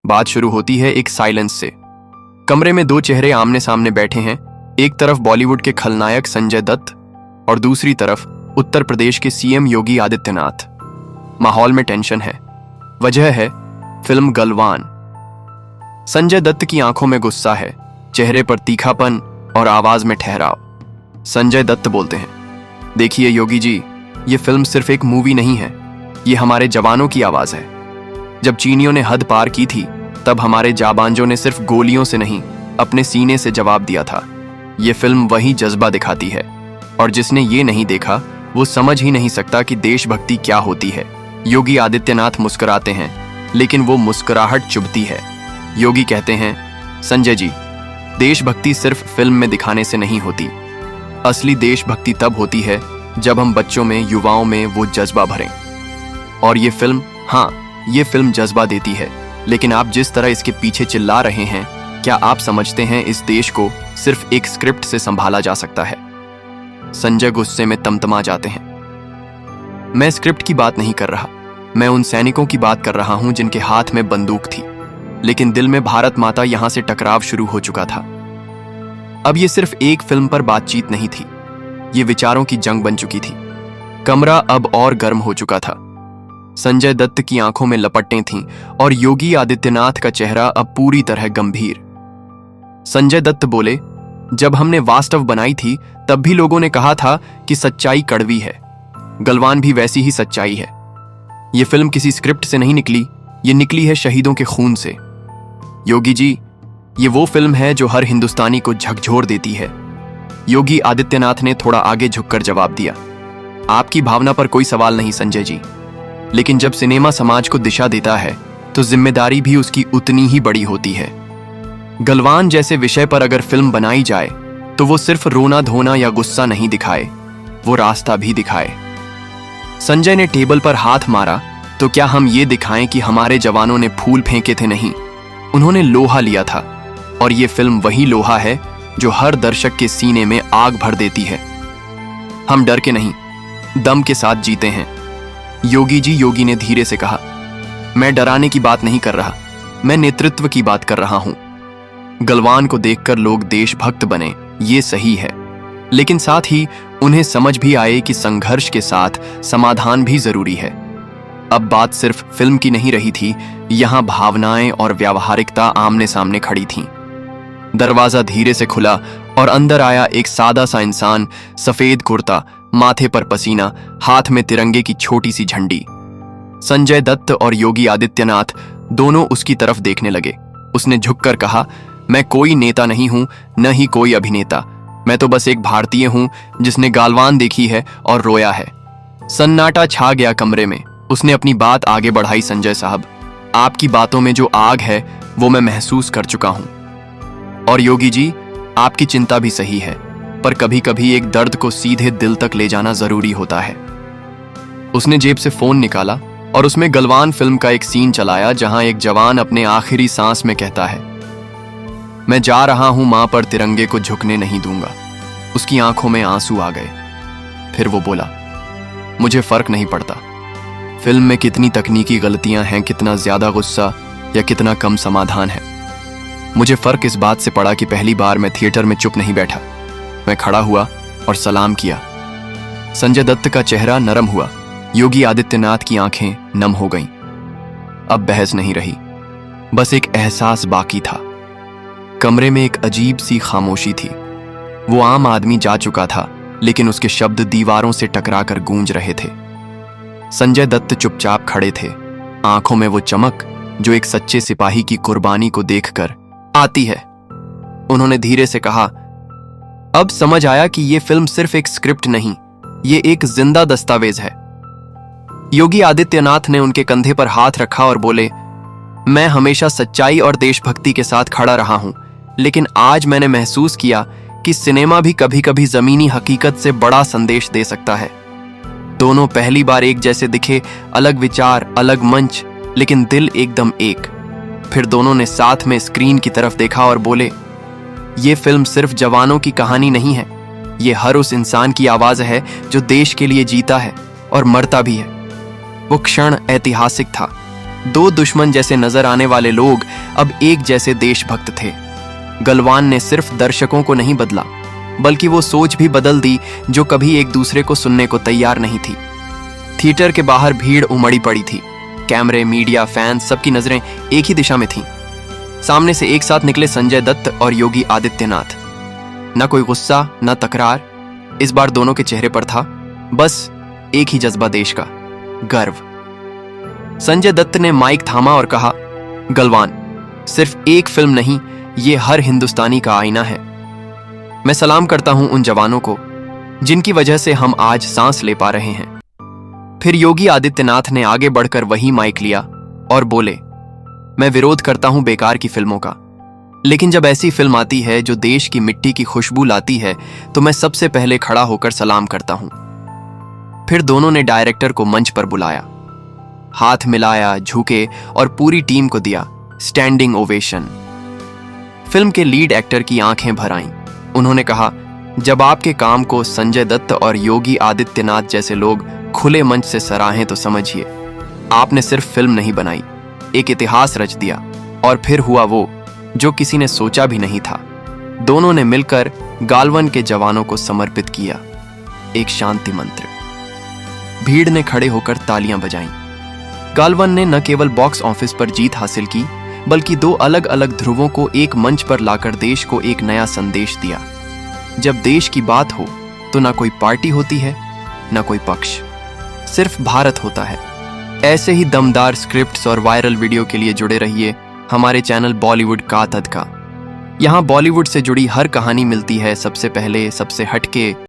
बात शुरू होती है एक साइलेंस से। कमरे में दो चेहरे आमने सामने बैठे हैं, एक तरफ बॉलीवुड के खलनायक संजय दत्त और दूसरी तरफ उत्तर प्रदेश के सीएम योगी आदित्यनाथ। माहौल में टेंशन है। वजह है फिल्म गलवान। संजय दत्त की आंखों में गुस्सा है, चेहरे पर तीखापन और आवाज में ठहराव। संजय दत्त बोलते हैं, देखिए योगी जी, ये फिल्म सिर्फ एक मूवी नहीं है, ये हमारे जवानों की आवाज है। जब चीनियों ने हद पार की थी, तब हमारे जाबांजों ने सिर्फ गोलियों से नहीं, अपने सीने से जवाब दिया था। ये फिल्म वही जज्बा दिखाती है, और जिसने ये नहीं देखा वो समझ ही नहीं सकता कि देशभक्ति क्या होती है। योगी आदित्यनाथ मुस्कुराते हैं, लेकिन वो मुस्कुराहट चुभती है। योगी कहते हैं, संजय जी, देशभक्ति सिर्फ फिल्म में दिखाने से नहीं होती। असली देशभक्ति तब होती है जब हम बच्चों में, युवाओं में वो जज्बा भरें। और ये फिल्म, हाँ, ये फिल्म जज्बा देती है, लेकिन आप जिस तरह इसके पीछे चिल्ला रहे हैं, क्या आप समझते हैं इस देश को सिर्फ एक स्क्रिप्ट से संभाला जा सकता है? संजय गुस्से में तमतमा जाते हैं। मैं स्क्रिप्ट की बात नहीं कर रहा, मैं उन सैनिकों की बात कर रहा हूं जिनके हाथ में बंदूक थी, लेकिन दिल में भारत माता यहां से टकराव शुरू हो चुका था। अब ये सिर्फ एक फिल्म पर बातचीत नहीं थी, ये विचारों की जंग बन चुकी थी। कमरा अब और गर्म हो चुका था। संजय दत्त की आंखों में लपटें थीं और योगी आदित्यनाथ का चेहरा अब पूरी तरह गंभीर। संजय दत्त बोले, जब हमने वास्तव बनाई थी तब भी लोगों ने कहा था कि सच्चाई कड़वी है। गलवान भी वैसी ही सच्चाई है। ये फिल्म किसी स्क्रिप्ट से नहीं निकली, ये निकली है शहीदों के खून से। योगी जी, ये वो फिल्म है जो हर हिंदुस्तानी को झकझोर देती है। योगी आदित्यनाथ ने थोड़ा आगे झुककर जवाब दिया, आपकी भावना पर कोई सवाल नहीं संजय जी, लेकिन जब सिनेमा समाज को दिशा देता है तो जिम्मेदारी भी उसकी उतनी ही बड़ी होती है। गलवान जैसे विषय पर अगर फिल्म बनाई जाए तो वो सिर्फ रोना धोना या गुस्सा नहीं दिखाए, वो रास्ता भी दिखाए। संजय ने टेबल पर हाथ मारा, तो क्या हम ये दिखाएं कि हमारे जवानों ने फूल फेंके थे? नहीं, उन्होंने लोहा लिया था, और ये फिल्म वही लोहा है जो हर दर्शक के सीने में आग भर देती है। हम डर के नहीं, दम के साथ जीते हैं। योगी जी, योगी ने धीरे से कहा, मैं डराने की बात नहीं कर रहा, मैं नेतृत्व की बात कर रहा हूं। गलवान को देखकर लोग देशभक्त बने, ये सही है, लेकिन साथ ही उन्हें समझ भी आए कि संघर्ष के साथ समाधान भी जरूरी है। अब बात सिर्फ फिल्म की नहीं रही थी, यहां भावनाएं और व्यावहारिकता आमने सामने खड़ी थीं। दरवाजा धीरे से खुला और अंदर आया एक सादा सा इंसान, सफेद कुर्ता, माथे पर पसीना, हाथ में तिरंगे की छोटी सी झंडी। संजय दत्त और योगी आदित्यनाथ दोनों उसकी तरफ देखने लगे। उसने झुककर कहा, मैं कोई नेता नहीं हूं, न ही कोई अभिनेता, मैं तो बस एक भारतीय हूं जिसने गालवान देखी है और रोया है। सन्नाटा छा गया कमरे में। उसने अपनी बात आगे बढ़ाई, संजय साहब, आपकी बातों में जो आग है वो मैं महसूस कर चुका हूं। और योगी जी, आपकी चिंता भी सही है, पर कभी कभी एक दर्द को सीधे दिल तक ले जाना जरूरी होता है। उसने जेब से फोन निकाला और उसमें गलवान फिल्म का एक सीन चलाया, जहां एक जवान अपने आखिरी सांस में कहता है, मैं जा रहा हूं, मां पर तिरंगे को झुकने नहीं दूंगा। उसकी आंखों में आंसू आ गए। फिर वो बोला, मुझे फर्क नहीं पड़ता फिल्म में कितनी तकनीकी गलतियां हैं, कितना ज्यादा गुस्सा या कितना कम समाधान है। मुझे फर्क इस बात से पड़ा कि पहली बार मैं थिएटर में चुप नहीं बैठा, मैं खड़ा हुआ और सलाम किया। संजय दत्त का चेहरा नरम हुआ, योगी आदित्यनाथ की आंखें नम हो गईं। अब बहस नहीं रही, बस एक एहसास बाकी था। कमरे में एक अजीब सी खामोशी थी। वो आम आदमी जा चुका था, लेकिन उसके शब्द दीवारों से टकराकर गूंज रहे थे। संजय दत्त चुपचाप खड़े थे, आंखों में वो चमक जो एक सच्चे सिपाही की कुर्बानी को देखकर आती है। उन्होंने धीरे से कहा, अब समझ आया कि ये फिल्म सिर्फ एक स्क्रिप्ट नहीं, ये एक जिंदा दस्तावेज है। योगी आदित्यनाथ ने उनके कंधे पर हाथ रखा और बोले, मैं हमेशा सच्चाई और देशभक्ति के साथ खड़ा रहा हूं, लेकिन आज मैंने महसूस किया कि सिनेमा भी कभी कभी जमीनी हकीकत से बड़ा संदेश दे सकता है। दोनों पहली बार एक जैसे दिखे, अलग विचार, अलग मंच, लेकिन दिल एकदम एक। फिर दोनों ने साथ में स्क्रीन की तरफ देखा और बोले, ये फिल्म सिर्फ जवानों की कहानी नहीं है, ये हर उस इंसान की आवाज है जो देश के लिए जीता है और मरता भी है। वो क्षण ऐतिहासिक था दो दुश्मन जैसे नजर आने वाले लोग अब एक जैसे देशभक्त थे। गलवान ने सिर्फ दर्शकों को नहीं बदला, बल्कि वो सोच भी बदल दी जो कभी एक दूसरे को सुनने को तैयार नहीं थी। थिएटर के बाहर भीड़ उमड़ी पड़ी थी। कैमरे, मीडिया, फैंस, सबकी नजरें एक ही दिशा में थीं। सामने से एक साथ निकले संजय दत्त और योगी आदित्यनाथ। न कोई गुस्सा, न तकरार। इस बार दोनों के चेहरे पर था बस एक ही जज्बा, देश का गर्व। संजय दत्त ने माइक थामा और कहा, गलवान सिर्फ एक फिल्म नहीं, ये हर हिंदुस्तानी का आईना है। मैं सलाम करता हूं उन जवानों को जिनकी वजह से हम आज सांस ले पा रहे हैं। फिर योगी आदित्यनाथ ने आगे बढ़कर वही माइक लिया और बोले, मैं विरोध करता हूं बेकार की फिल्मों का, लेकिन जब ऐसी फिल्म आती है जो देश की मिट्टी की खुशबू लाती है तो मैं सबसे पहले खड़ा होकर सलाम करता हूं। फिर दोनों ने डायरेक्टर को मंच पर बुलाया, हाथ मिलाया, झुके और पूरी टीम को दिया स्टैंडिंग ओवेशन। फिल्म के लीड एक्टर की आंखें भर आईं। उन्होंने कहा, जब आपके काम को संजय दत्त और योगी आदित्यनाथ जैसे लोग खुले मंच से सराहें तो समझिए आपने सिर्फ फिल्म नहीं बनाई, एक इतिहास रच दिया। और फिर हुआ वो जो किसी ने सोचा भी नहीं था। दोनों ने मिलकर गालवन के जवानों को समर्पित किया एक शांति मंत्र। भीड़ ने खड़े होकर तालियां बजाईं। गालवन ने न केवल बॉक्स ऑफिस पर जीत हासिल की, बल्कि दो अलग अलग ध्रुवों को एक मंच पर लाकर देश को एक नया संदेश दिया। जब देश की बात हो तो ना कोई पार्टी होती है, ना कोई पक्ष, सिर्फ भारत होता है। ऐसे ही दमदार स्क्रिप्ट्स और वायरल वीडियो के लिए जुड़े रहिए हमारे चैनल बॉलीवुड का तड़का। यहाँ बॉलीवुड से जुड़ी हर कहानी मिलती है सबसे पहले, सबसे हटके।